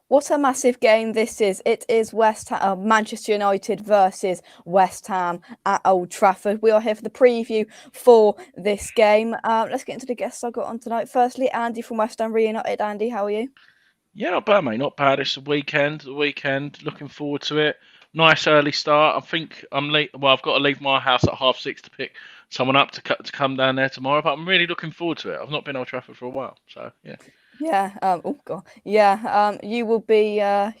What a massive game this is. It is Manchester United versus West Ham at Old Trafford. We are here for the preview for this game. Let's get into the guests I got on tonight. Firstly, Andy from West Ham Reunited. Andy, how are you? Yeah, not bad, mate. Not bad. It's the weekend. Looking forward to it. Nice early start. I think I'm late. Well, I've got to leave my house at 6:30 to pick someone up to come down there tomorrow. But I'm really looking forward to it. I've not been Old Trafford for a while, so yeah. Yeah. Oh God. Yeah. You will be. Yeah.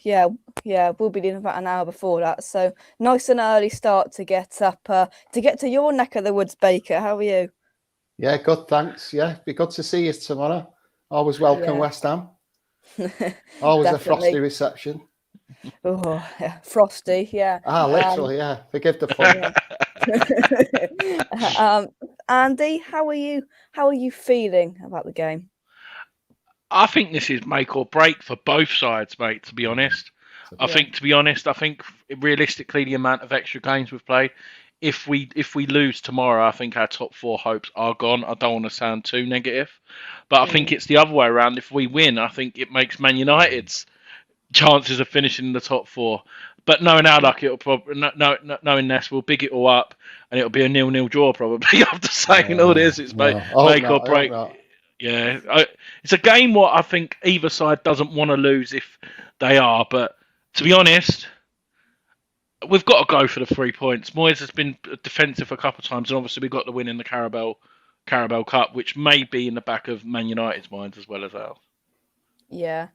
We'll be leaving about an hour before that. So nice and early start to get up. To get to your neck of the woods, Baker. How are you? Yeah. Good. Thanks. Yeah. Be good to see you tomorrow. Always welcome, West Ham. Always a frosty reception. Oh, yeah, frosty. Yeah. Literally. Yeah. Forgive the fun. Andy, how are you? How are you feeling about the game? I think this is make or break for both sides, mate, to be honest. I think realistically the amount of extra games we've played, if we lose tomorrow, I think our top four hopes are gone. I don't want to sound too negative, but I think it's the other way around. If we win, I think it makes Man United's chances of finishing in the top four. But knowing our luck, it'll probably knowing this, we'll big it all up, and it'll be a 0-0 draw probably. After saying all this, it's make or break. Yeah, it's a game what I think either side doesn't want to lose if they are. But to be honest, we've got to go for the 3 points. Moyes has been defensive a couple of times, and obviously we got the win in the Carabao Cup, which may be in the back of Man United's minds as well as ours. Yeah.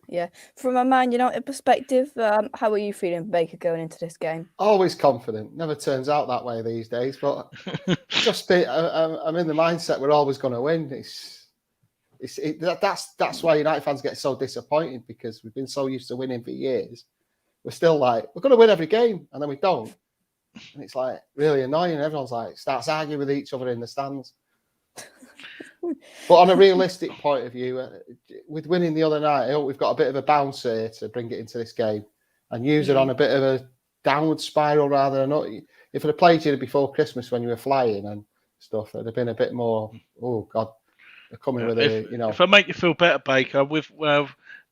From a Man United perspective, how are you feeling, Baker, going into this game? Always confident. Never turns out that way these days, but I'm in the mindset we're always going to win. That's why United fans get so disappointed, because we've been so used to winning for years. We're still like, we're going to win every game, and then we don't. And it's like really annoying. Everyone's like starts arguing with each other in the stands. But on a realistic point of view, with winning the other night, I hope we've got a bit of a bounce here to bring it into this game and use it on a bit of a downward spiral rather than not. If I'd have played you before Christmas when you were flying and stuff, it'd have been a bit more, oh God, they're coming with If I make you feel better, Baker,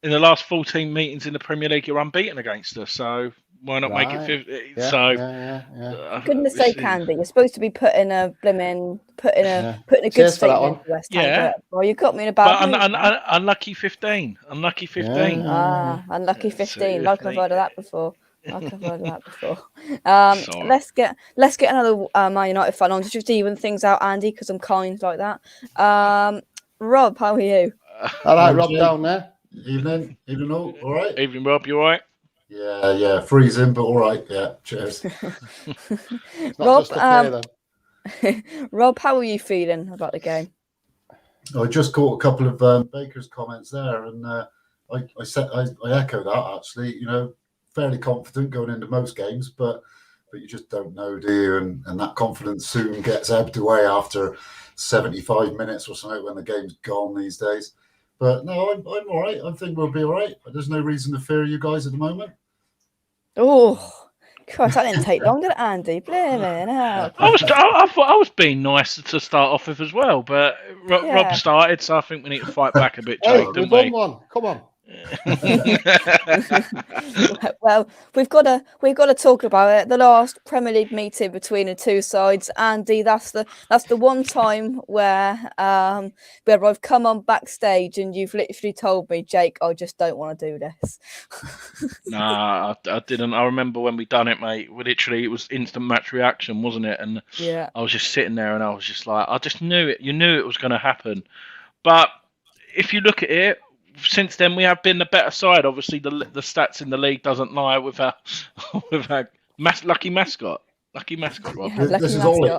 in the last 14 meetings in the Premier League, you're unbeaten against us, so why not make it 50? Goodness sake, Andy, you're supposed to be putting a good statement into West Ham. Yeah. Well, you got me in a bad mood. Unlucky 15. Unlucky 15. Unlucky 15. Like I've heard of that before. Let's get another Man United fan on to just even things out, Andy, because I'm kind like that. Rob, how are you? All right, Rob down there. Evening all right? Evening, Rob, you all right? Yeah, freezing, but all right. Yeah, cheers. Rob, Rob, how are you feeling about the game? I just caught a couple of Baker's comments there, and I echo that actually. Fairly confident going into most games, but you just don't know, do you? And that confidence soon gets ebbed away after 75 minutes or something when the game's gone these days. But no, I'm all right. I think we'll be all right. There's no reason to fear you guys at the moment. Oh, Christ, that didn't take long, did it, Andy? Blimey, no. I thought I was being nice to start off with as well, but Rob started, so I think we need to fight back a bit, Jake. Hey, we've won one. Come on. Well, we've got to talk about it. The last Premier League meeting between the two sides, Andy. That's the one time where I've come on backstage and you've literally told me, Jake, I just don't want to do this. Nah, I didn't. I remember when we done it, mate. It was instant match reaction, wasn't it? And I was just sitting there and I was just like, I just knew it. You knew it was going to happen. But if you look at it, since then we have been the better side. Obviously, the stats in the league doesn't lie with our lucky mascot. Lucky mascot, Rob. Yeah, this is Ollie.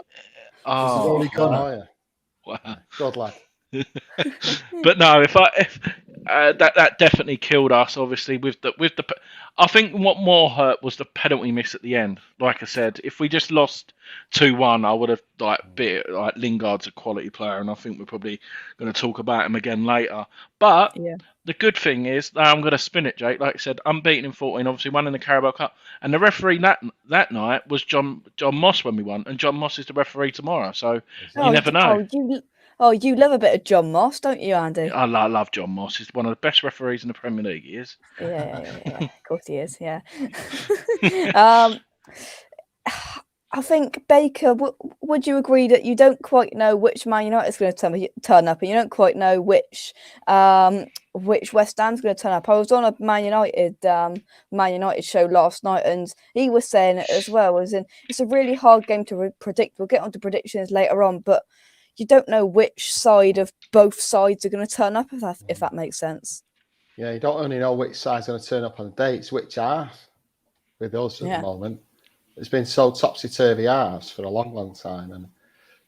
Oh, yeah. Wow. God lad. But no, if that definitely killed us. Obviously, with the I think what more hurt was the penalty miss at the end. Like I said, if we just lost 2-1, I would have Lingard's a quality player, and I think we're probably going to talk about him again later. But the good thing is, I'm going to spin it, Jake. Like I said, unbeaten in 14, obviously won in the Carabao Cup, and the referee that night was John Moss when we won, and John Moss is the referee tomorrow. So you never know. Oh, you love a bit of John Moss, don't you, Andy? I love John Moss. He's one of the best referees in the Premier League. He is. Yeah. Of course he is. Yeah. I think Baker. Would you agree that you don't quite know which Man United is going to turn up, and you don't quite know which West Ham's going to turn up? I was on a Man United show last night, and he was saying it as well. As in, it's a really hard game to predict. We'll get onto predictions later on, but you don't know which side of both sides are going to turn up. If that makes sense. Yeah, you don't only know which side's going to turn up on the day; it's which half. With us at the moment, it's been so topsy-turvy halves for a long, long time, and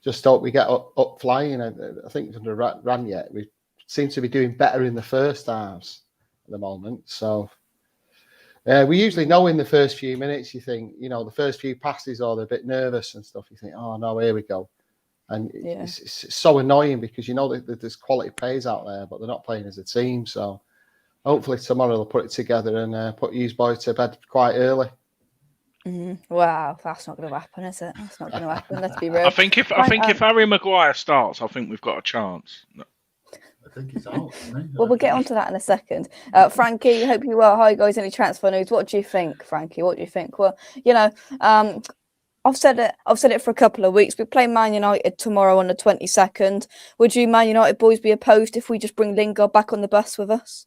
just hope we get up flying. I think from the run yet, we seem to be doing better in the first halves at the moment. So we usually know in the first few minutes. You think, the first few passes, or they're a bit nervous and stuff. You think, oh no, here we go, and it's so annoying because that there's quality players out there, but they're not playing as a team. So hopefully tomorrow they'll put it together and put you boys to bed quite early. Wow, that's not going to happen, is it? That's not going to happen. Let's be real. I think if Harry Maguire starts, I think we've got a chance. I think he's out, isn't he? Well, we'll get onto that in a second. Frankie, hope you well. Hi guys, any transfer news? What do you think, Frankie? What do you think? Well, I've said it for a couple of weeks. We play Man United tomorrow on the 22nd. Would you Man United boys be opposed if we just bring Lingard back on the bus with us?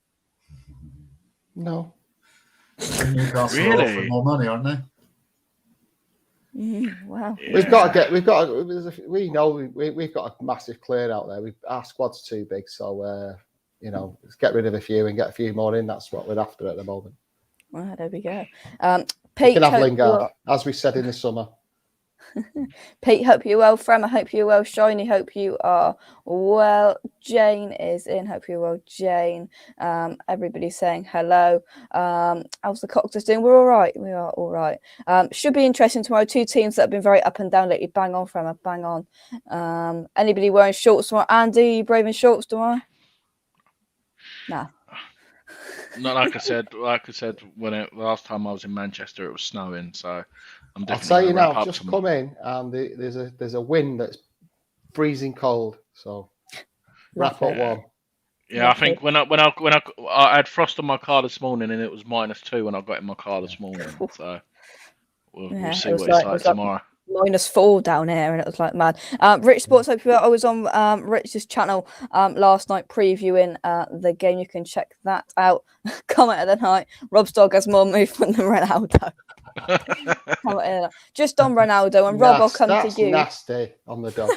No. Newcastle are offering more money, aren't they? Wow. Yeah. We know we've got a massive clear out there. Our squad's too big, so let's get rid of a few and get a few more in. That's what we're after at the moment. Well, there we go. Pete, can have Lingard, as we said in the summer. Pete, hope you're well. Frem, I hope you're well. Shiny, hope you are well. Jane is in. Hope you're well, Jane. Everybody's saying hello. How's the Coxers doing? We're all right. We are all right. Should be interesting tomorrow. Two teams that have been very up and down lately. Bang on, Frem. Bang on. Anybody wearing shorts tomorrow? Andy, you brave in shorts tomorrow? Nah. Not like I said. Last time I was in Manchester, it was snowing. So I'll tell you now. I've just come in, and there's a wind that's freezing cold. So wrap up warm. Yeah, I think when I had frost on my car this morning, and it was -2 when I got in my car this morning. So we'll see what it's like tomorrow. -4 down here, and it was like mad. Rich Sports, hope you well. I was on Rich's channel last night previewing the game. You can check that out. Comment of the night: Rob's dog has more movement than Ronaldo. Just on Ronaldo, and Rob, I'll come to you. Nasty on the dog.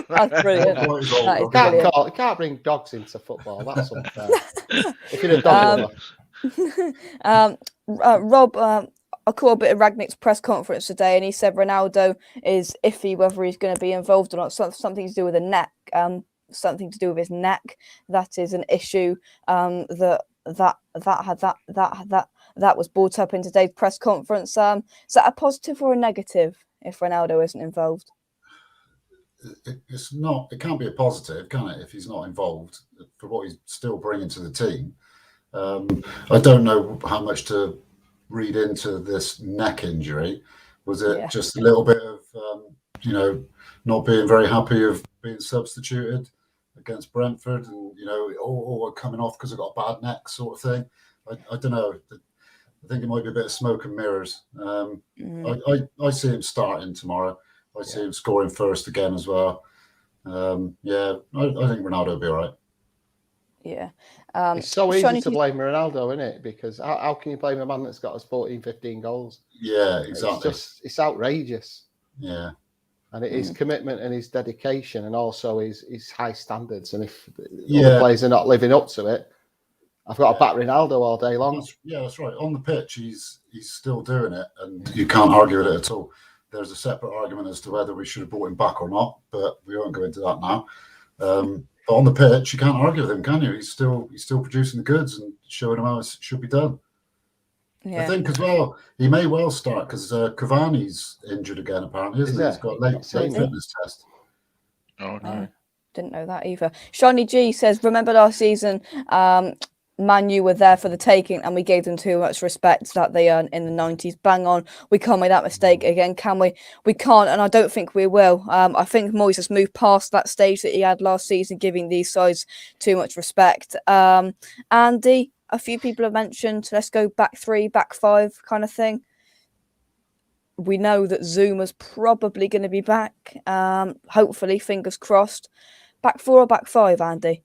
That's brilliant. You can't bring dogs into football. That's unfair. If you're a dog lover. Rob. I caught a bit of Rangnick's press conference today, and he said Ronaldo is iffy whether he's going to be involved or not. Something to do with the neck, something to do with his neck. That is an issue that was brought up in today's press conference. Is that a positive or a negative if Ronaldo isn't involved? It's not. It can't be a positive, can it? If he's not involved, for what he's still bringing to the team. I don't know how much to read into this neck injury. Was it just a little bit of not being very happy of being substituted against Brentford, and or coming off because I got a bad neck sort of thing? I don't know. I think it might be a bit of smoke and mirrors. I see him starting tomorrow. I see him scoring first again as well. I think Ronaldo will be all right. Yeah. It's so easy to blame Ronaldo, isn't it? Because how can you blame a man that's got us 14, 15 goals? Yeah, exactly. It's outrageous. Yeah. And it is commitment and his dedication, and also his high standards. And if other players are not living up to it, I've got to back Ronaldo all day long. That's right. On the pitch, he's still doing it, and you can't argue with it at all. There's a separate argument as to whether we should have brought him back or not, but we won't go into that now. But on the pitch, you can't argue with him, can you? He's still producing the goods and showing them how it should be done. Yeah. I think as well, he may well start because Cavani's injured again, apparently, isn't he? He's got late fitness test. Oh, no. Didn't know that either. Shiny G says, remember last season, Man U were there for the taking, and we gave them too much respect that they earned in the 90s. Bang on. We can't make that mistake again, can we? We can't, and I don't think we will. I think Moyes has moved past that stage that he had last season, giving these sides too much respect. Andy, a few people have mentioned, let's go back 3, back 5 kind of thing. We know that Zuma's probably going to be back. Hopefully, fingers crossed. Back 4 or back 5, Andy?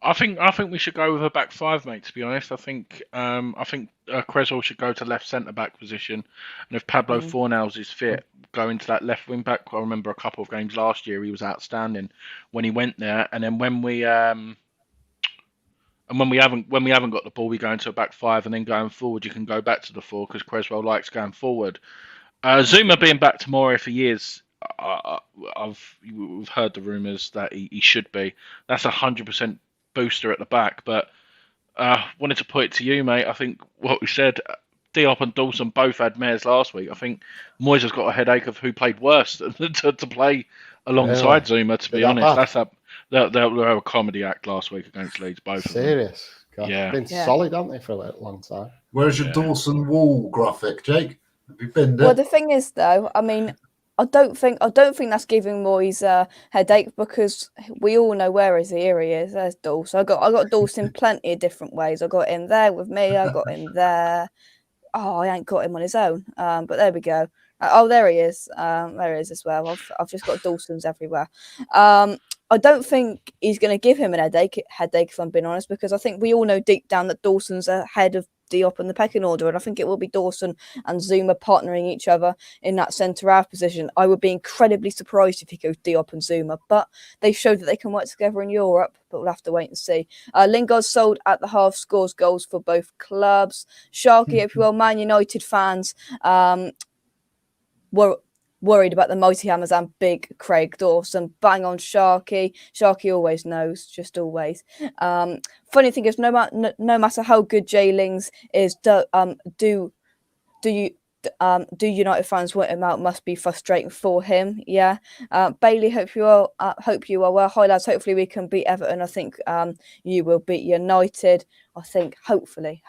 I think we should go with a back 5, mate. To be honest, I think Creswell should go to left centre back position, and if Pablo Fornals is fit, go into that left wing back. I remember a couple of games last year he was outstanding when he went there, and then when we haven't got the ball, we go into a back 5, and then going forward you can go back to the 4 because Creswell likes going forward. Zuma being back tomorrow, if he is, we've heard the rumours that he should be. That's 100% booster at the back, but wanted to put it to you, mate. I think what we said, Diop and Dawson both had mares last week. I think Moyes has got a headache of who played worse to play alongside Zuma. To be honest, they were a comedy act last week against Leeds. Both serious. God, yeah, been solid, haven't they, for a long time? Where's your Dawson Wall graphic, Jake? Have you been there? Well, the thing is, though, I mean, I don't think that's giving Moyes a headache because we all know where his area is. There's Dawson. I got Dawson plenty of different ways. I got him there with me. I got him there. Oh, I ain't got him on his own. But there we go. Oh, there he is. There he is as well. I've just got Dawson's everywhere. I don't think he's going to give him an headache, if I'm being honest, because I think we all know deep down that Dawson's ahead of Diop in the pecking order, and I think it will be Dawson and Zuma partnering each other in that centre-half position. I would be incredibly surprised if he goes Diop and Zuma, but they showed that they can work together in Europe, but we'll have to wait and see. Lingard sold at the half, scores goals for both clubs. Sharky, if you will, Man United fans were worried about the multi-hammers and big Craig Dawson. Bang on Sharky. Sharky always knows, just always. Funny thing is, no matter how good Jay Lings is, do United fans want him out? Must be frustrating for him. Yeah. Bailey, hope you are well. Hi lads, hopefully we can beat Everton. I think you will beat United. I think hopefully.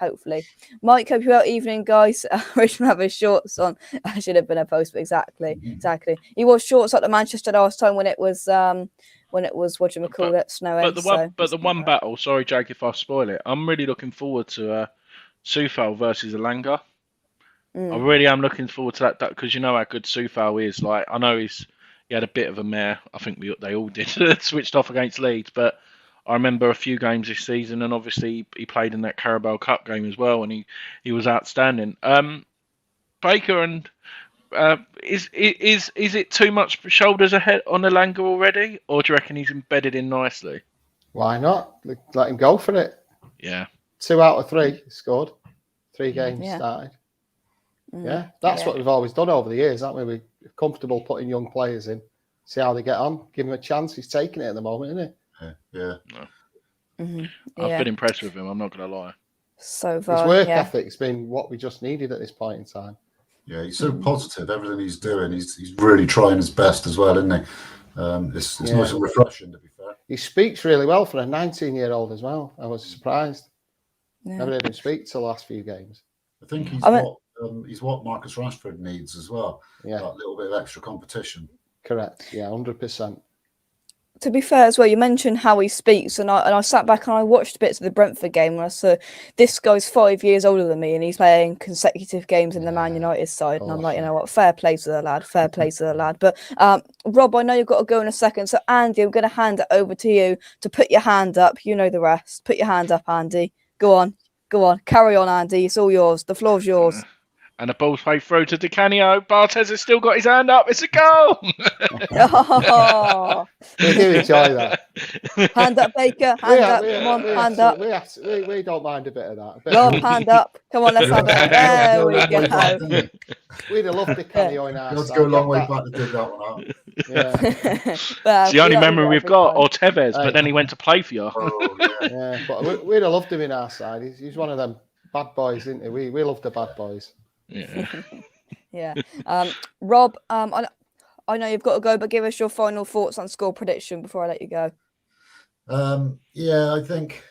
Mike, hope you are. Evening, guys. Richmond have his shorts on. I should have been a post, but exactly. He wore shorts at the Manchester last time when it was what you call it, snowing. But the one battle. Sorry, Jake, if I spoil it. I'm really looking forward to Soufal versus Elanga. I really am looking forward to that because you know how good Soufal is. Like, I know he had a bit of a mare. I think they all did. Switched off against Leeds, but I remember a few games this season, and obviously he played in that Carabao Cup game as well, and he was outstanding. Baker and is it too much shoulders ahead on Elanga already, or do you reckon he's embedded in nicely? Why not? Let him go for it. Yeah. 2 out of 3 scored. 3 games started. Yeah, that's what we've always done over the years, haven't we? We're comfortable putting young players in, see how they get on, give him a chance. He's taking it at the moment, isn't he? Yeah. No. I've been impressed with him, I'm not going to lie. So far, his work ethic's been what we just needed at this point in time. Yeah, he's so positive. Everything he's doing, he's really trying his best as well, isn't he? It's nice and refreshing, to be fair. He speaks really well for a 19-year-old as well. I was surprised. Never heard him speak to the last few games. I think he's what Marcus Rashford needs as well. Yeah, that little bit of extra competition. Correct. Yeah, 100%. To be fair as well, you mentioned how he speaks, and I sat back and I watched bits of the Brentford game, and I saw this guy's 5 years older than me, and he's playing consecutive games in the Man United side, and I'm like, you know what, fair play to the lad. But Rob, I know you've got to go in a second, so Andy, I'm going to hand it over to you to put your hand up. You know the rest. Put your hand up, Andy. Go on. Carry on, Andy. It's all yours. The floor's yours. And the ball's played through to Di Canio. Barthez has still got his hand up. It's a goal. Oh, we do enjoy that. Hand up, Baker. Hand up. Come on, hand up. We don't mind a bit of that. Rob, hand up. Come on, let's have it. There we go. We'd have loved Di Canio in our side. Let's go a long way back to dig that one out. It's the only memory we've got, or Tevez, but then he went to play for you. But we'd have loved him in our side. He's one of them bad boys, isn't he? We love the bad boys. Yeah. Rob, I know you've got to go, but give us your final thoughts on score prediction before I let you go. I think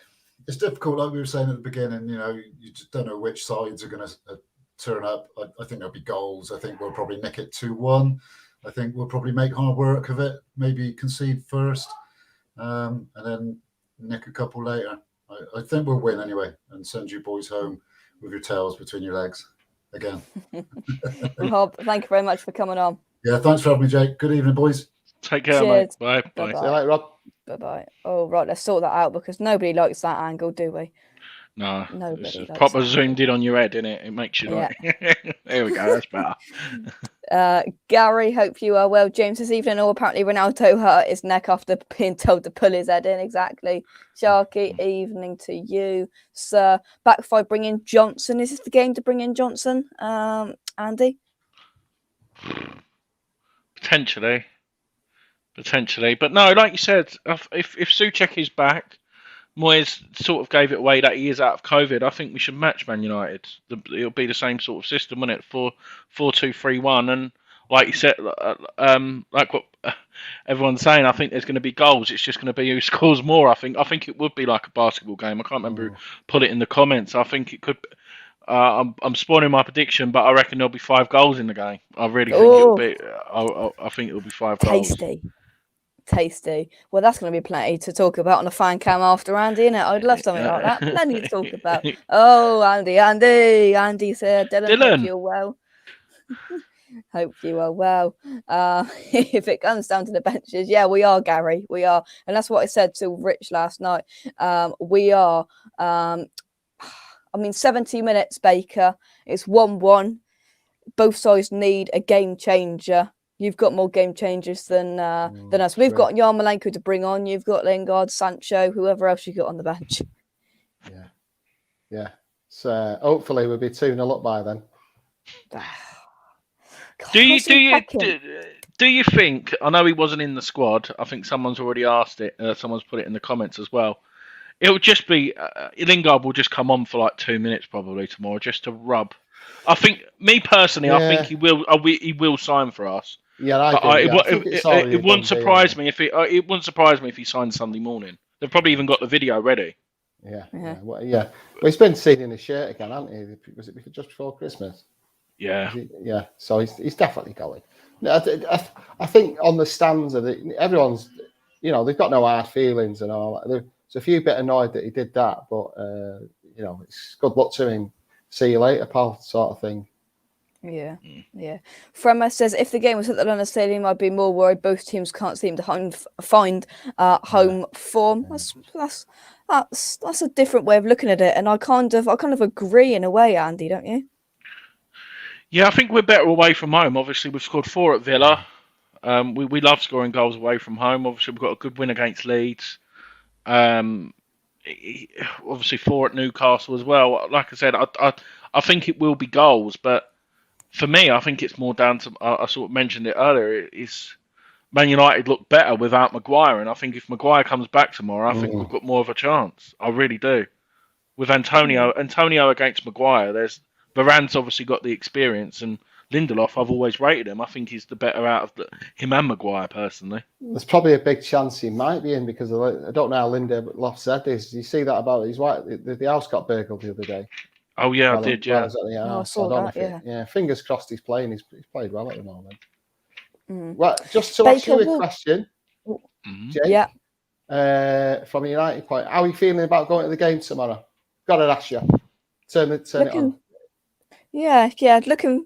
it's difficult, like we were saying at the beginning. You just don't know which sides are going to turn up. I think there'll be goals. I think we'll probably nick it 2-1. I think we'll probably make hard work of it. Maybe concede first, and then nick a couple later. I think we'll win anyway, and send you boys home with your tails between your legs again. Rob, thank you very much for coming on. Yeah, thanks for having me, Jake. Good evening, boys. Take care, Cheers. mate. Bye. Bye. Bye-bye. See you later, Rob. Bye-bye. Oh, right, let's sort that out because nobody likes that angle, do we? No, Nobody it's likes proper that. zoomed in on your head, innit? It makes you like. There we go. That's better. Gary, hope you are well. James, this evening, apparently Ronaldo hurt his neck after being told to pull his head in. Exactly. Sharky, evening to you, sir. Back 5, bring in Johnson. Is this the game to bring in Johnson, Andy? Potentially, but no, like you said, if Souček is back, Moyes sort of gave it away that he is out of COVID. I think we should match Man United. It'll be the same sort of system, won't it? 4-2-3-1, and like you said, like what everyone's saying, I think there's going to be goals. It's just going to be who scores more. I think it would be like a basketball game. I can't remember who put it in the comments. I think it could. I'm spoiling my prediction, but I reckon there'll be 5 goals in the game. I really think it'll be. I think it'll be 5 goals. Tasty. Well, that's going to be plenty to talk about on the fan cam after, Andy, innit? I'd love something like that. Plenty to talk about. Oh, Andy said, Dylan, hope you're well. Hope you are well. If it comes down to the benches, yeah, we are, Gary. We are. And that's what I said to Rich last night. We are. 70 minutes, Baker. It's 1-1. Both sides need a game changer. You've got more game changers than us. We've got Yarmolenko to bring on. You've got Lingard, Sancho, whoever else you got on the bench. Yeah. So hopefully we'll be 2-0 up by then. God, Do you think? I know he wasn't in the squad. I think someone's already asked it. Someone's put it in the comments as well. It would just be Lingard will just come on for like 2 minutes probably tomorrow just to rub. I think me personally, I think he will. He will sign for us. Yeah, it wouldn't surprise me if it wouldn't surprise me if he signed Sunday morning. They've probably even got the video ready. Yeah. Well, he's been seen in his shirt again, hasn't he? Was it just before Christmas? Yeah. So he's definitely going. I think on the stands of everyone's, they've got no hard feelings and all that. There's a few bit annoyed that he did that, but it's good luck to him. See you later, pal, sort of thing. Yeah. Fremma says, if the game was at the London Stadium, I'd be more worried. Both teams can't seem to find home form. That's a different way of looking at it, and I kind of agree in a way, Andy, don't you? Yeah, I think we're better away from home. Obviously, we've scored 4 at Villa. We love scoring goals away from home. Obviously, we've got a good win against Leeds. Obviously 4 at Newcastle as well. Like I said, I think it will be goals, but for me, I think it's more down to, I sort of mentioned it earlier, is Man United look better without Maguire, and I think if Maguire comes back tomorrow, I think we've got more of a chance. I really do. With Antonio against Maguire, Varane's obviously got the experience, and Lindelof, I've always rated him. I think he's the better out of him and Maguire, personally. There's probably a big chance he might be in because I don't know how Lindelof said this. You see that about his wife? The house got burgled the other day. Oh yeah, I did. Yeah. I saw that. Yeah. Fingers crossed he's playing. He's played well at the moment. Well, just to ask you a question, Jake. Yeah. From a United point, how are you feeling about going to the game tomorrow? Got to ask you. Turn it on. Yeah. Looking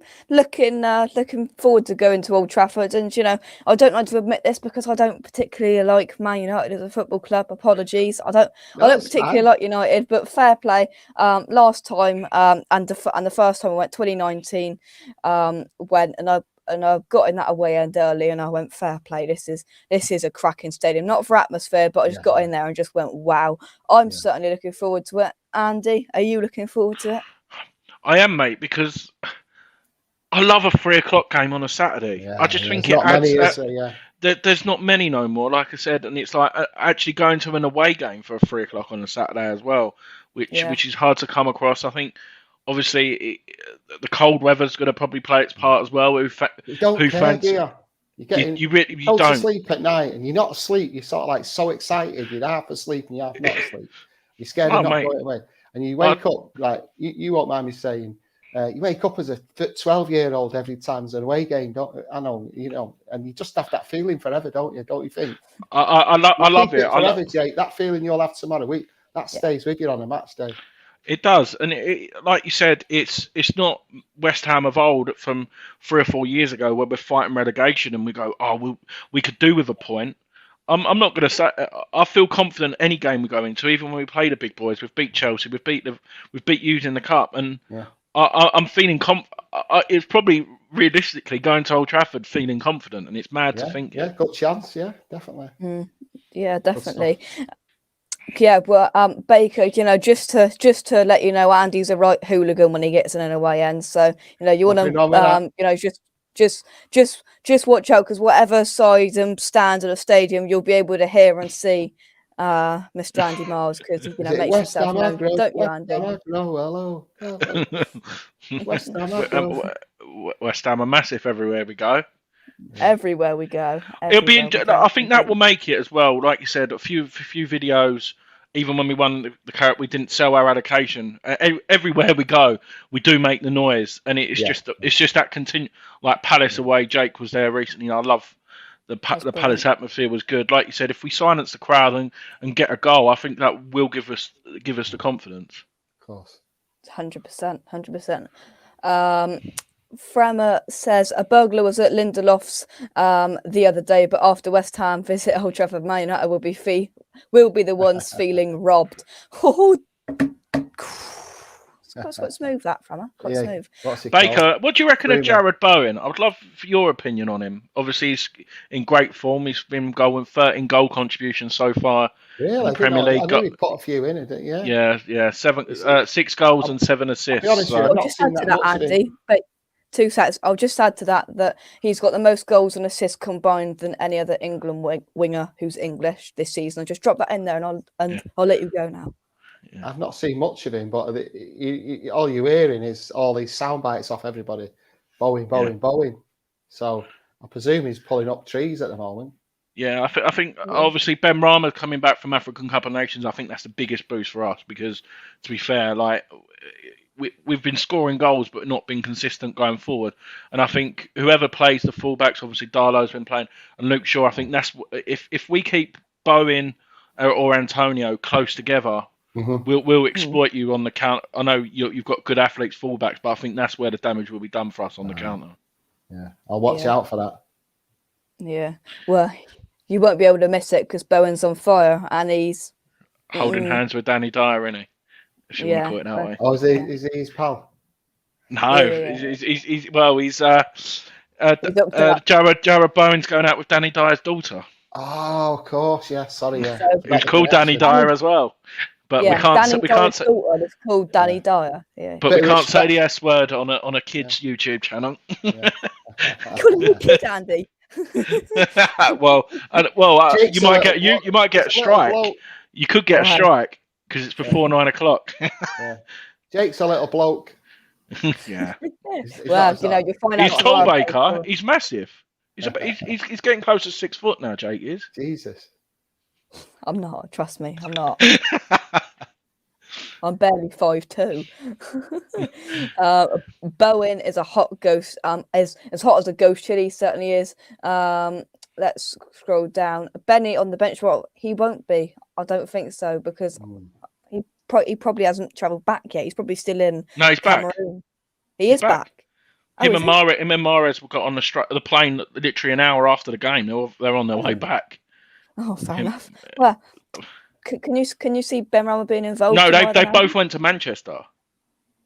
forward to going to Old Trafford, and I don't like to admit this because I don't particularly like Man United as a football club. Apologies, I don't particularly like United, but fair play. Last time, and the first time I went, 2019, went and I got in that away end early, and I went, fair play. This is a cracking stadium, not for atmosphere, but I just got in there and just went, wow. I'm certainly looking forward to it. Andy, are you looking forward to it? I am, mate, because I love a 3:00 game on a Saturday. I just think it adds. There's not many no more, like I said, and it's like actually going to an away game for a 3:00 on a Saturday as well, which is hard to come across. I think obviously the cold weather's going to probably play its part as well. You don't care, do you? You really don't. To sleep at night, and you're not asleep. You're sort of like so excited. You're half asleep and you're half not asleep. You're scared of Oh, not mate. going away. And you wake up, like, you won't mind me saying, you wake up as a 12-year-old every time there's an away game, don't I know, and you just have that feeling forever, don't you think? I love Keep it. forever, Jake. That feeling you'll have tomorrow week, that stays with you on a match day. It does, and like you said, it's not West Ham of old from 3 or 4 years ago where we're fighting relegation and we go, oh, we could do with a point. I'm not going to say. I feel confident any game we go into, even when we play the big boys. We've beat Chelsea, we've beat Hughes in the cup, and I'm feeling it's probably realistically going to Old Trafford feeling confident, and it's mad to think. Yeah, good chance. Yeah, definitely. Yeah, definitely. Yeah, well, Baker, just to let you know, Andy's a right hooligan when he gets in an away end. So you want to, just watch out, because whatever side and stand at a stadium, you'll be able to hear and see Mr. Andy Miles, because makes himself known, don't you, Andy? Hello. West Ham aggro. West Ham are massive everywhere we go. Everywhere we go. It'll be. I think that will make it as well. Like you said, a few videos. Even when we won the carrot, we didn't sell our allocation. Everywhere we go, we do make the noise, and it's just that continue. Like Palace away, Jake was there recently. I love the Palace atmosphere was good. Like you said, if we silence the crowd and get a goal, I think that will give us the confidence. Of course, 100%. Fremmer says a burglar was at Lindelof's the other day, but after West Ham visit Old Trafford, Man United will be the ones feeling robbed. Quite smooth, that, Fremmer. Quite smooth. Baker, what do you reckon of Jared Bowen? I would love for your opinion on him. Obviously, he's in great form. He's been going 13 goal contributions so far in the Premier League. I know he put a few in, didn't you? Yeah. 6 goals and 7 assists. I'll just add to that, Andy. But 2 sets. I'll just add to that he's got the most goals and assists combined than any other England winger who's English this season. I'll just drop that in there, and I'll let you go now. Yeah. I've not seen much of him, but all you're hearing is all these sound bites off everybody. Bowen. So I presume he's pulling up trees at the moment. Yeah, I think obviously Ben Rama coming back from African Cup of Nations, I think that's the biggest boost for us, because to be fair, like we've been scoring goals but not been consistent going forward. And I think whoever plays the fullbacks, obviously Darlow's been playing, and Luke Shaw, I think that's if we keep Bowen or Antonio close together, we'll exploit you on the counter. I know you've got good athletes fullbacks, but I think that's where the damage will be done for us on the counter. Yeah, I'll watch out for that. Yeah, well, you won't be able to miss it because Bowen's on fire and he's holding hands with Danny Dyer, isn't he? If you want to call it that way. Oh, is he his pal? No, he's Jared Bowen's going out with Danny Dyer's daughter. Oh, of course, yeah. Sorry, yeah. Who's called Danny Dyer as well. But we can't say it's called Danny Dyer. Yeah. But we can't say the S word on a kid's YouTube channel. Call him a kid, Andy. You might get a strike. You could get a strike because it's before 9 o'clock. Jake's a little bloke. Yeah. Well, you find out. He's tall, Baker. He's massive. He's getting close to 6 foot now. Jake is. Jesus. I'm not. Trust me, I'm not. I'm barely 5'2". Bowen is a hot ghost. As hot as a ghost chili certainly is. Let's scroll down. Benny on the bench. Well, he won't be. I don't think so, because he probably hasn't travelled back yet. He's probably still in. No, he's Cameroon. back. He is back. Him and Mahrez got on the plane literally an hour after the game. They're on their way back. Oh, fair enough. Well, can you see Ben Rama being involved? No, they both went to Manchester.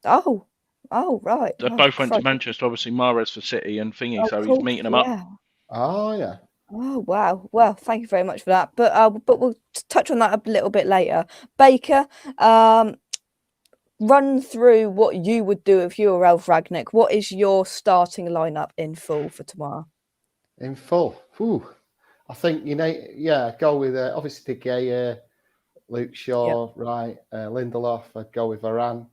Oh, right. They both went to Manchester. Obviously, Mahrez for City and Thingy, so he's meeting them up. Oh, yeah. Oh, wow. Well, thank you very much for that. But we'll touch on that a little bit later. Baker, run through what you would do if you were Ralph Ragnick. What is your starting lineup in full for tomorrow? In full? Ooh. I think, go with obviously De Gea, Luke Shaw, right, Lindelof. I'd go with Varane,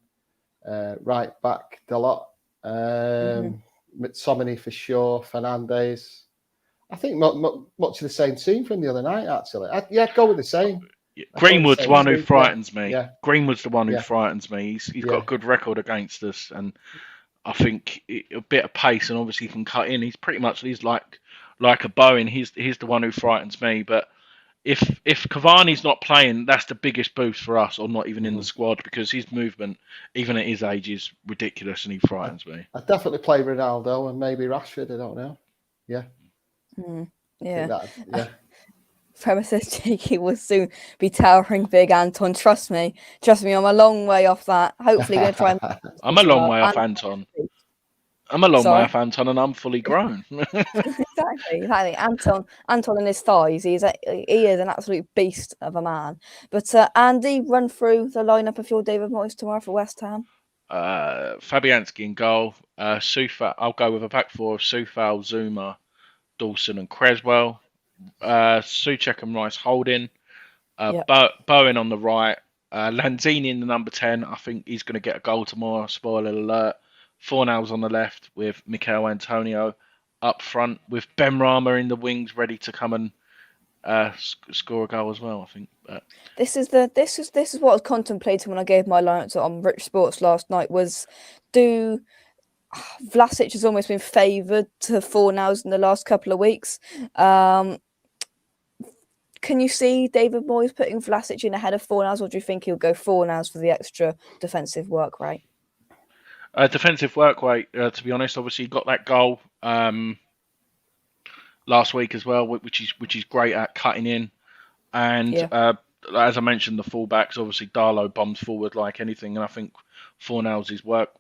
right back, Dalot, McTominay for sure, Fernandes. I think much of the same team from the other night, actually. I'd go with the same. Greenwood's the one who Yeah. frightens me. Yeah. Greenwood's the one who Yeah. frightens me. He's Yeah. got a good record against us, and I think a bit of pace, and obviously he can cut in. He's like a Bowen. He's the one who frightens me. But if Cavani's not playing, that's the biggest boost for us, or not even in the squad, because his movement, even at his age, is ridiculous, and he frightens me. I'd definitely play Ronaldo and maybe Rashford. I don't know. Yeah. Yeah. Yeah. Premises Cheeky will soon be towering big Anton. Trust me, I'm a long way off that. Hopefully, going to try and. I'm a long way off Anton. I'm a long way off Anton, and I'm fully grown. Exactly. Anton and his thighs. He is an absolute beast of a man. But Andy, run through the lineup of your David Moyes tomorrow for West Ham. Fabianski in goal. Soufal. I'll go with a back four of Soufal, Zuma, Dawson, and Creswell. Souček and Rice holding. Bowen on the right. Lanzini in the number 10. I think he's going to get a goal tomorrow. Spoiler alert. Fornals on the left with Mikel Antonio up front, with Benrahma in the wings ready to come and score a goal as well. I think. This is what I was contemplating when I gave my lineups on Rich Sports last night. Was Vlasic has almost been favoured to Fornals in the last couple of weeks. Can you see David Moyes putting Vlasic in ahead of Fornals, or do you think he'll go Fornals for the extra defensive work rate? Defensive work rate, to be honest. Obviously, he got that goal last week as well, which is great at cutting in. And as I mentioned, the fullbacks, obviously Darlow bombs forward like anything, and I think Fornals' work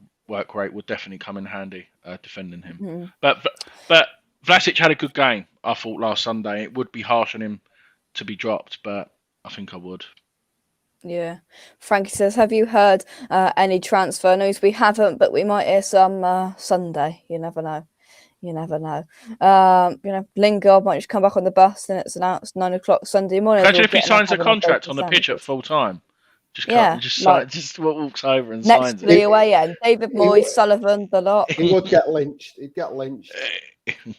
rate would definitely come in handy defending him. But Vlasic had a good game, I thought, last Sunday. It would be harsh on him to be dropped, but I think I would. Yeah. Frankie says, have you heard any transfer news? We haven't, but we might hear some Sunday. You never know. Lingard might just come back on the bus and it's announced 9 o'clock Sunday morning. Imagine if he signs a contract on the pitch at full time. Just walks over and next signs to the it. away end. David Moyes, Sullivan, the lot. He would get lynched. He'd get lynched.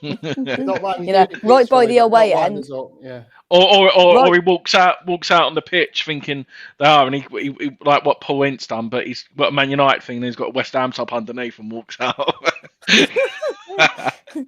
Right by the away end. Yeah. Or he walks out on the pitch thinking they are, and he like what Paul Ince done, but he's got a Man United thing, and he's got a West Ham top underneath and walks out.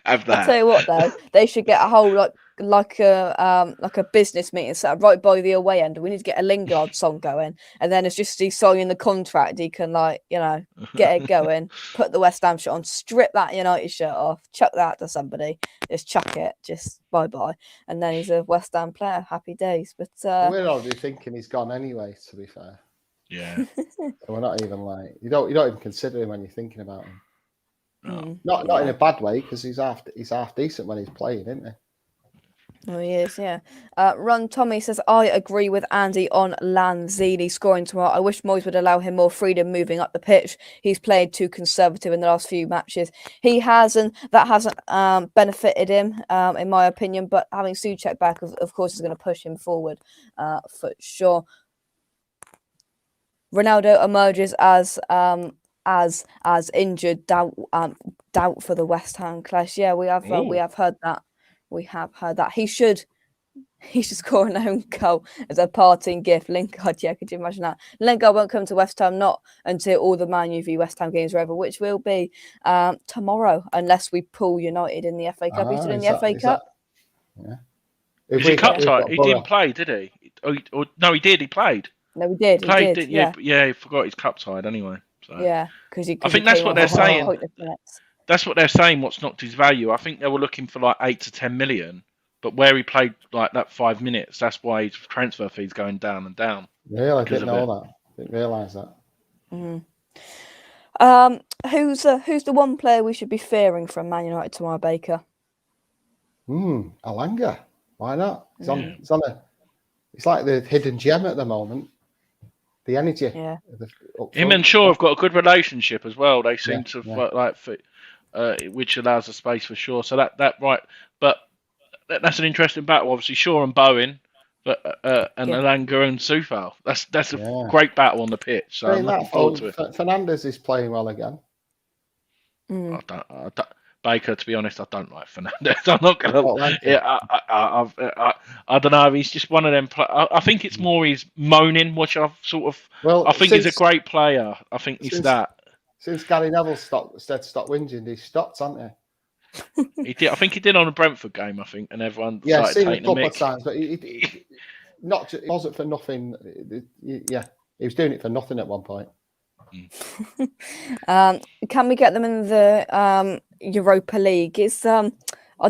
Have that. I'll tell you what though, they should get a whole like a business meeting set up right by the away end. We need to get a Lingard song going, and then it's just he's signing the contract. He can get it going, put the West Ham shirt on, strip that United shirt off, chuck that to somebody, just chuck it, just bye, and then he's a West Ham player. Happy days. But we're already thinking he's gone anyway. To be fair, yeah, we're not even you don't even consider him when you're thinking about him. Not in a bad way, because he's half decent when he's playing, isn't he? Oh, he is, yeah. Ron Tommy says, I agree with Andy on Lanzini scoring tomorrow. I wish Moyes would allow him more freedom moving up the pitch. He's played too conservative in the last few matches. He has, and that hasn't benefited him, in my opinion. But having Souček back, of course, is going to push him forward for sure. Ronaldo emerges as injured. Doubt for the West Ham clash. Yeah, we have heard that. We have heard that he should score an own goal as a parting gift. Lingard, yeah, could you imagine that? Lingard won't come to West Ham not until all the Man U v West Ham games are over, which will be tomorrow, unless we pull United in the FA Cup. He's still in the FA Cup. Yeah. Is he cup tight? He didn't play, did he? No, he did. He played. No, he did. He did. Yeah, he forgot his cup tied anyway. So. Yeah, because I think that's what they're saying. That's what they're saying. What's knocked his value? I think they were looking for like 8 to 10 million, but where he played like that 5 minutes, that's why his transfer fee's going down and down. Yeah, I didn't know that. Didn't realise that. Who's the one player we should be fearing from Man United tomorrow, Baker? Alanga. Why not? It's like the hidden gem at the moment. The energy. Yeah. Him and Shaw have got a good relationship as well. They seem to which allows the space for Shaw. So that right, but that's an interesting battle. Obviously, Shaw and Bowen, but and Alanga and Soufal. That's a great battle on the pitch. So I'm looking forward to it. Fernandes is playing well again. But Baker, to be honest, I don't like Fernandez. I'm not gonna. Don't like him. Yeah, I don't know. He's just one of them. I think it's more he's moaning, which I've sort of. Well, I think he's a great player. I think he's that. Since Gary Neville said stop whinging, he stopped, hasn't he? He did. I think he did on a Brentford game. I think, and everyone Yeah, started seen him a taking couple a of mick. times, but it wasn't for nothing. Yeah, he was doing it for nothing at one point. Can we get them in the Europa League? It's I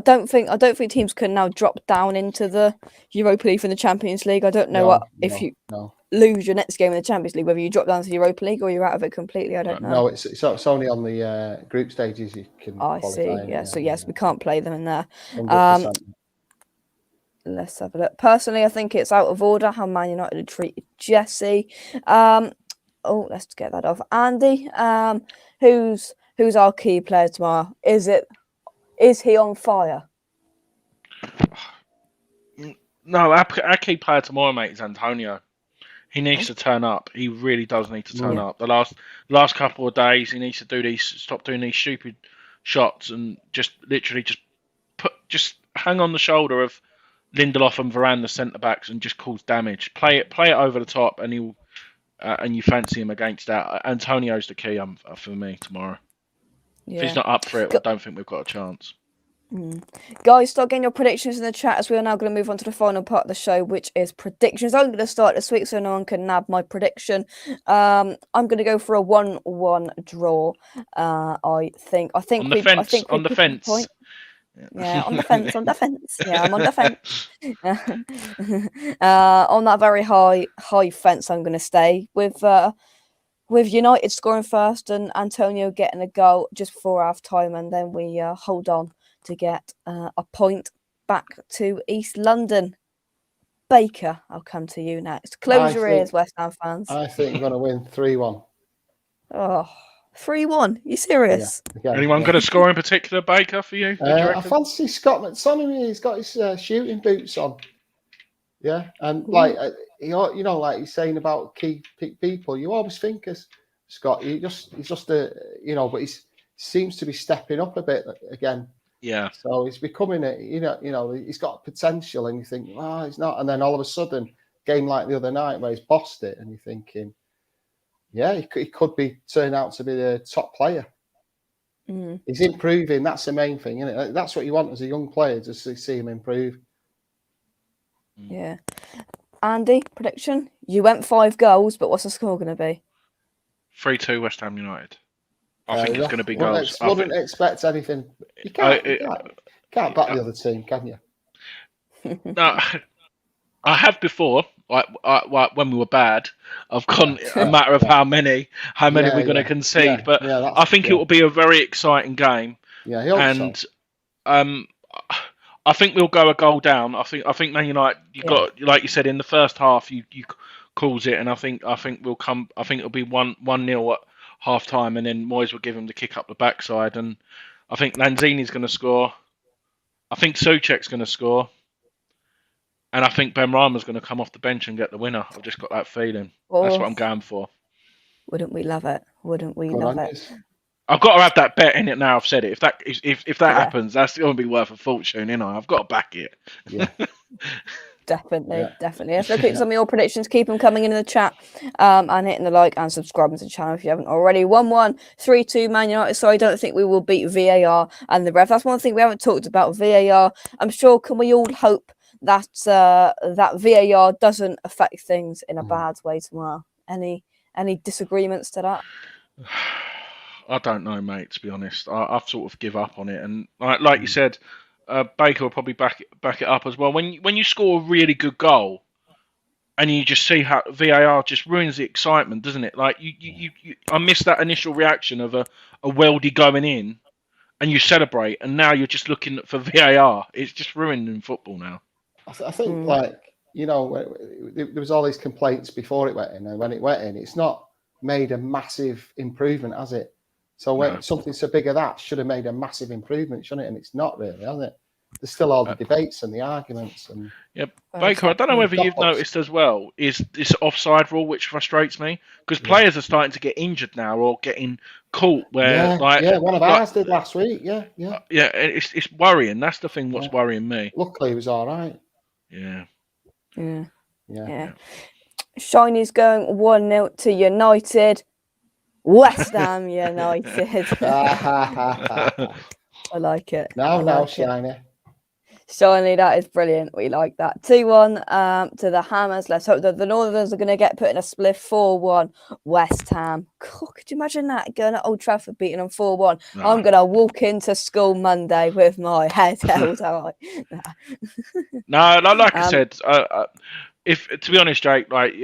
don't think teams can now drop down into the Europa League from the Champions League. I don't know if you lose your next game in the Champions League, whether you drop down to the Europa League or you're out of it completely. I don't know. No, it's only on the group stages you can. I see. Yeah. So yes, we can't play them in there. 100%. Let's have a look. Personally, I think it's out of order how Man United had treated Jesse. Let's get that off. Andy, who's our key player tomorrow? Is he on fire? No, our key player tomorrow, mate, is Antonio. He needs to turn up. He really does need to turn up. The last couple of days, he needs to stop doing these stupid shots and just literally just hang on the shoulder of Lindelof and Varane, the centre backs, and just cause damage. Play it over the top, and he'll and you fancy him against that. Antonio's the key for me tomorrow. Yeah. If he's not up for it, I don't think we've got a chance. Guys, start getting your predictions in the chat as we are now going to move on to the final part of the show, which is predictions. I'm going to start this week so no one can nab my prediction. I'm going to go for a 1-1 draw. I think on the fence. Yeah, on the fence. Yeah, I'm on the fence. On that very high fence, I'm going to stay with United scoring first and Antonio getting a goal just before half time, and then we hold on to get a point back to East London. Baker, I'll come to you next. Close your ears, West Ham fans. I think we're going to win 3-1. Oh, 3-1? You serious? Yeah, anyone going to score in particular, Baker, for you? I fancy Scott McTominay. He's got his shooting boots on. Yeah, and like like he's saying about key people, you always think as Scott, he's just a but he seems to be stepping up a bit again. Yeah. So he's becoming he's got potential, and you think, he's not, and then all of a sudden, game like the other night where he's bossed it, and you're thinking, yeah, he could turn out to be the top player. He's improving. That's the main thing, isn't it? That's what you want as a young player, just to see him improve. Yeah. Andy, prediction? You went 5 goals, but what's the score going to be? 3-2 West Ham United. I think it's going to be goals. Wouldn't expect anything. You can't back the other team, can you? No, I have before. Like when we were bad, I've gone a matter of how many we're going to concede. But I think it will be a very exciting game. Yeah, I hope so. I think we'll go a goal down. I think Man United. You got, like you said, in the first half, you calls it, and I think we'll come. I think it'll be 1-0 at half time, and then Moyes will give him the kick up the backside, and I think Lanzini's going to score. I think Souček's going to score. And I think Ben Rama's going to come off the bench and get the winner. I've just got that feeling. That's what I'm going for. Wouldn't we love it? Wouldn't we love it? I've got to have that bet in it now. I've said it. If that happens, that's going to be worth a fortune, I've got to back it. Yeah. Definitely. Let's look at some of your predictions. Keep them coming in the chat, and hitting the like and subscribing to the channel if you haven't already. 1-1, 3-2 Man United. So I don't think we will beat VAR and the ref. That's one thing we haven't talked about. VAR. I'm sure. Can we all hope that VAR doesn't affect things in a bad way tomorrow? Any disagreements to that? I don't know, mate. To be honest, I've sort of give up on it, and like you said. Baker will probably back it up as well. When you score a really good goal, and you just see how VAR just ruins the excitement, doesn't it? Like I missed that initial reaction of a worldie going in, and you celebrate, and now you're just looking for VAR. It's just ruining football now. I think there was all these complaints before it went in, and when it went in, it's not made a massive improvement, has it? So when something so big as that should have made a massive improvement, shouldn't it? And it's not really, has it? there's still all the debates and the arguments. And Baker, I don't know whether you've noticed as well, is this offside rule, which frustrates me, because players are starting to get injured now or getting caught where, one of ours did last week. Yeah. It's worrying. That's the thing. What's worrying me. Luckily, it was all right. Yeah. Shiny's going 1-0 to United. West Ham United. I like it. Now, Shiny. Shiny, that is brilliant. We like that. 2-1 to the Hammers. Let's hope that the Northerners are going to get put in a split. 4-1 West Ham. God, could you imagine that? Going at Old Trafford beating them 4-1. No. I'm going to walk into school Monday with my head held high. No, like I said, if to be honest, Jake, like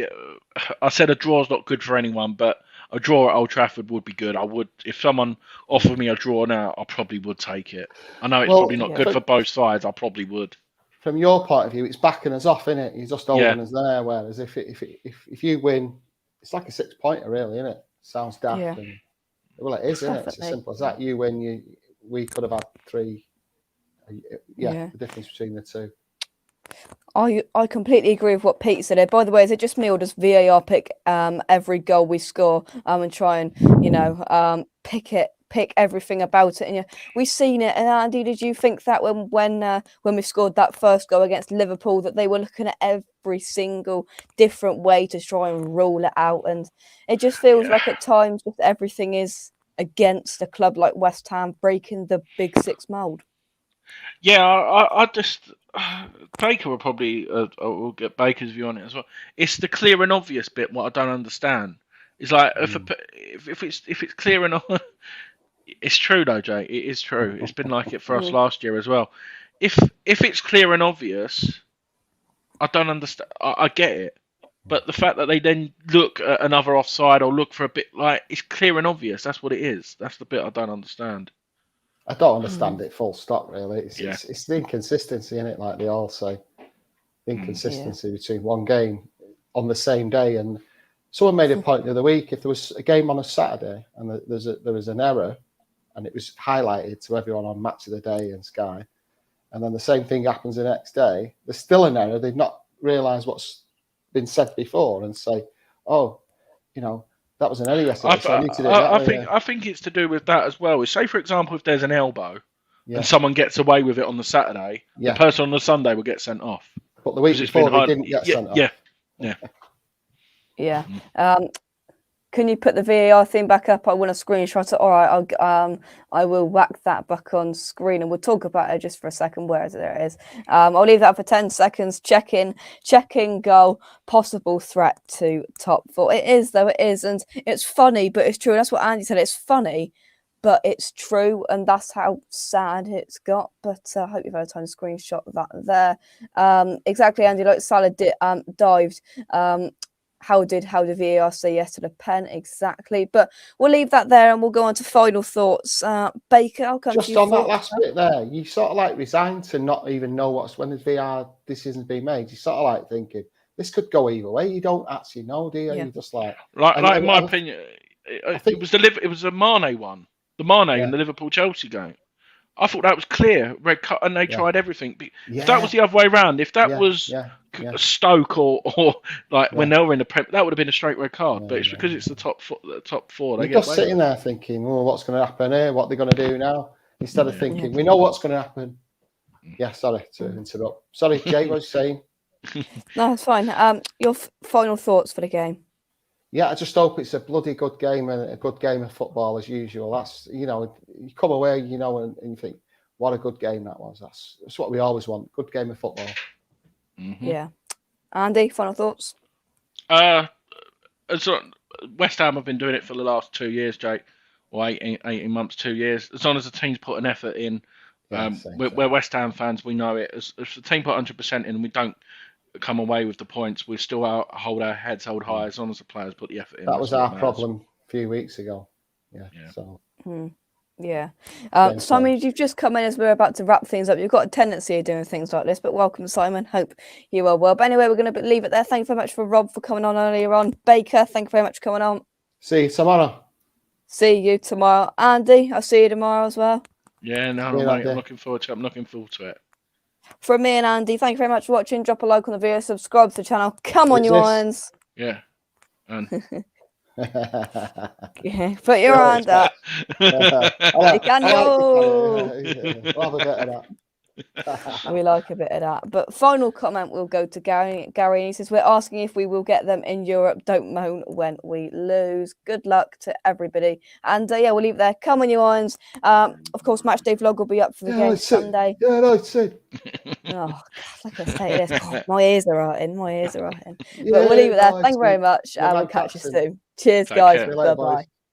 I said, a draw's not good for anyone, but a draw at Old Trafford would be good. I would, if someone offered me a draw now, I probably would take it. I know it's probably not good for both sides. I probably would. From your point of view, it's backing us off, isn't it? You're just holding us there. Whereas if you win, it's like a 6-pointer, really, isn't it? Sounds daft. Yeah. And, well, it is, isn't it? It's as simple as that. You win, we could have had 3. The difference between the two. I completely agree with what Pete said there. By the way, is it just me or does VAR pick every goal we score and try and pick everything about it? And we've seen it. And Andy, did you think that when we scored that first goal against Liverpool that they were looking at every single different way to try and rule it out? And it just feels like at times just everything is against a club like West Ham breaking the Big Six mould. Yeah, I just. Baker will probably we'll get Baker's view on it as well. It's the clear and obvious bit what I don't understand. It's like if it's clear and it's true though, Jay. It is true. It's been like it for us last year as well. If it's clear and obvious, I don't understand. I get it, but the fact that they then look at another offside or look for a bit like it's clear and obvious. That's what it is. That's the bit I don't understand. I don't understand it full stop, really. It's the inconsistency in it, like they all say. The inconsistency between one game on the same day. And someone made a point the other week, if there was a game on a Saturday and there was an error and it was highlighted to everyone on Match of the Day and Sky, and then the same thing happens the next day, there's still an error. They've not realised what's been said before and say, that was an error yesterday. So I need to do that. I think it's to do with that as well. Say, for example, if there's an elbow and someone gets away with it on the Saturday, the person on the Sunday will get sent off. But the week before, they didn't get sent off. Yeah. Can you put the VAR thing back up? I want to screenshot it. All right, I will whack that back on screen and we'll talk about it just for a second. Where is it? There it is. I'll leave that for 10 seconds. Checking goal, possible threat to top 4. It is, though, it is. And it's funny, but it's true. That's what Andy said. It's funny, but it's true. And that's how sad it's got. But I hope you've had time to screenshot that there. Exactly, Andy, like Salah dived. How did VAR say yes to the pen? Exactly. But we'll leave that there and we'll go on to final thoughts. Baker, I'll come just to you. Just on that last bit there, you sort of like resigned to not even know when the VAR decision's being made. You sort of like thinking, this could go either way. You don't actually know, do you? Yeah. You're just like in my opinion, it was a Mane one. The Mane in the Liverpool-Chelsea game. I thought that was clear, red cut, and they tried everything. If that was the other way around, if that was Stoke or when they were in the Prem, that would have been a straight red card. But it's because it's the top four. You're just sitting there thinking, what's going to happen here? What they're going to do now? Instead of thinking, we know what's going to happen. Yeah, sorry to interrupt. Sorry, Jake, what was you saying? No, it's fine. Your final thoughts for the game? Yeah, I just hope it's a bloody good game and a good game of football as usual. That's, you come away, and you think, what a good game that was. That's what we always want. Good game of football. Mm-hmm. Yeah. Andy, final thoughts? West Ham have been doing it for the last 2 years, Jake. Or 18 months, 2 years. As long as the team's put an effort in, we're West Ham fans, we know it. If the team put 100% in and we don't come away with the points, we still hold our heads held high as long as the players put the effort in. That was our problem a few weeks ago. Simon, you've just come in as we're about to wrap things up. You've got a tendency of doing things like this, but welcome, Simon. Hope you are well. But anyway, we're going to leave it there. Thank you very much for Rob for coming on earlier on. Baker, thank you very much for coming on. See you tomorrow. See you tomorrow. Andy, I'll see you tomorrow as well. Yeah, no, I'm looking forward to it. From me and Andy, thank you very much for watching. Drop a like on the video, subscribe to the channel. Come on, What's you this? irons. Yeah. And Yeah, put your hand up. You can go. Yeah. We'll have a bit of that. We like a bit of that. But final comment will go to Gary. Gary, he says, we're asking if we will get them in Europe. Don't moan when we lose. Good luck to everybody. And yeah, we'll leave it there. Come on, you irons. Of course, Match Day vlog will be up for the game Sunday. Yeah, that's it. Oh, God, look at the state of this. God, my ears are hurting. My ears are hurting. Yeah, But we'll leave it there. nice, Thank you very mate. much. Yeah, And we'll right, catch you Paxton. soon. Cheers, Take guys. care. See you later, Bye-bye. boys.